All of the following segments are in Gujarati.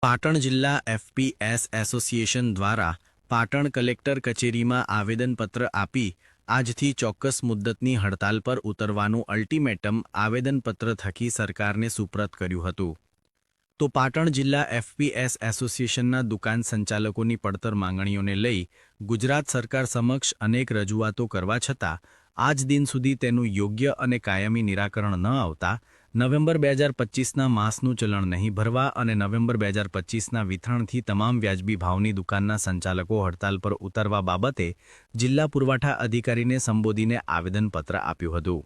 પાટણ જિલ્લા એફપીએસ એસોસિએશન દ્વારા પાટણ કલેક્ટર કચેરીમાં આવેદનપત્ર આપી આજથી ચોક્કસ મુદ્દતની હડતાલ પર ઉતરવાનું અલ્ટિમેટમ આવેદનપત્ર થકી સરકારને સુપ્રત કર્યું હતું. તો પાટણ જિલ્લા એફપીએસ એસોસિએશનના દુકાન સંચાલકોની પડતર માંગણીઓને લઈ ગુજરાત સરકાર સમક્ષ અનેક રજૂઆતો કરવા છતાં આજ દિન સુધી તેનું યોગ્ય અને કાયમી નિરાકરણ ન આવતા નવેમ્બર 2025ના માસનું ચલણ નહીં ભરવા અને નવેમ્બર 2025ના વિતરણથી તમામ વ્યાજબી ભાવની દુકાનના સંચાલકો હડતાલ પર ઉતરવા બાબતે જિલ્લા પુરવઠા અધિકારીને સંબોધીને આવેદનપત્ર આપ્યું હતું.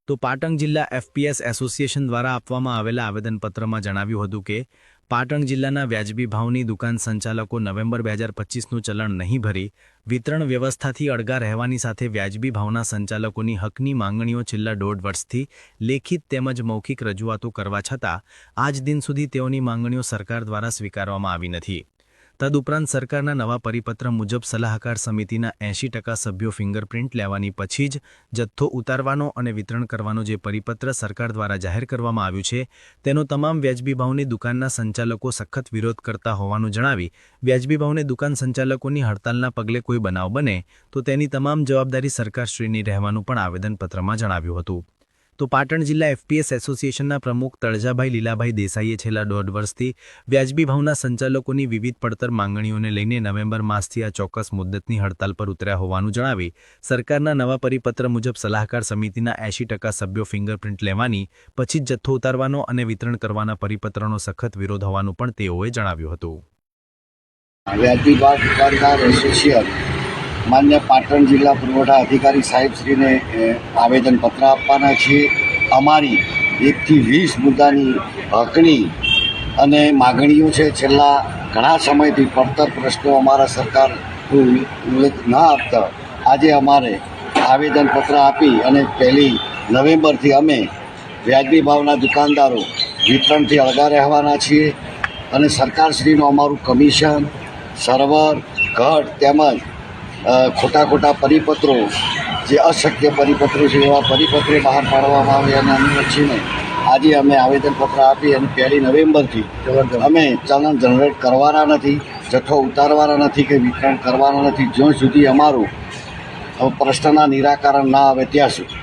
તો પાટણ જિલ્લા એફપીએસ એસોસિએશન દ્વારા આપવામાં આવેલા આવેદનપત્રમાં જણાવ્યું હતું કે પાટણ જિલ્લાના વ્યાજબી ભાવની દુકાન સંચાલકો નવેમ્બર 2025નું ચલણ નહીં ભરી વિતરણ વ્યવસ્થાથી અળગા રહેવાની સાથે વ્યાજબી ભાવના સંચાલકોની હકની માંગણીઓ છેલ્લા 1.5 વર્ષથી લેખિત તેમજ મૌખિક રજૂઆતો કરવા છતાં આજ દિન સુધી તેઓની માંગણીઓ સરકાર દ્વારા સ્વીકારવામાં આવી નથી. તદુપરાંત સરકારના નવા પરિપત્ર મુજબ સલાહકાર સમિતિના 80% સભ્યો ફિંગરપ્રિન્ટ લેવાની પછી જ જથ્થો ઉતારવાનો અને વિતરણ કરવાનો જે પરિપત્ર સરકાર દ્વારા જાહેર કરવામાં આવ્યું છે તેનો તમામ વ્યાજબી ભાવની દુકાનના સંચાલકો સખત વિરોધ કરતા હોવાનું જણાવી વ્યાજબી ભાવની દુકાન સંચાલકોની હડતાલના પગલે કોઈ બનાવ બને તો તેની તમામ જવાબદારી સરકારશ્રીની રહેવાનું પણ આવેદનપત્રમાં જણાવ્યું હતું. તો પાટણ જિલ્લા એફપીએસ એસોસિએશનના પ્રમુખ તળજાભાઈ લીલાભાઈ દેસાઈએ છેલ્લા 1.5 વર્ષથી વ્યાજબી ભાવના સંચાલકોની વિવિધ પડતર માંગણીઓને લઈને નવેમ્બર માસથી આ ચોક્કસ મુદ્દતની હડતાલ પર ઉતર્યા હોવાનું જણાવી સરકારના નવા પરિપત્ર મુજબ સલાહકાર સમિતિના 80% સભ્યો ફિંગરપ્રિન્ટ લેવાની પછી જ જથ્થો ઉતારવાનો અને વિતરણ કરવાના પરિપત્રનો સખત વિરોધ હોવાનું પણ તેઓએ જણાવ્યું હતું. વ્યાજબી ભાવ દુકાનદાર એસોસિએશન માન્ય પાટણ જિલ્લા પુરવઠા અધિકારી સાહેબશ્રીને આવેદનપત્ર આપવાના છીએ. અમારી 1 થી 20 મુદ્દાની હકની અને માગણીઓ છે. છેલ્લા ઘણા સમયથી પડતર પ્રશ્નો અમારા સરકાર ઉલ્લેખ ન આપતા આજે અમારે આવેદનપત્ર આપી અને 1 નવેમ્બરથી અમે વ્યાજબી ભાવના દુકાનદારો વિતરણથી અળગા રહેવાના છીએ અને સરકારશ્રીનું અમારું કમિશન સર્વર ઘટ તેમજ ખોટા પરિપત્રો જે અશક્ય પરિપત્રો છે એવા પરિપત્રો બહાર પાડવામાં આવે અને અનુલક્ષીને આજે અમે આવેદનપત્ર આપી અને 1 નવેમ્બરથી અમે ચલણ જનરેટ કરવાના નથી, જથ્થો ઉતારવાના નથી કે વિતરણ કરવાના નથી જ્યાં સુધી અમારું પ્રશ્નના નિરાકરણ ના આવે ત્યાં સુધી.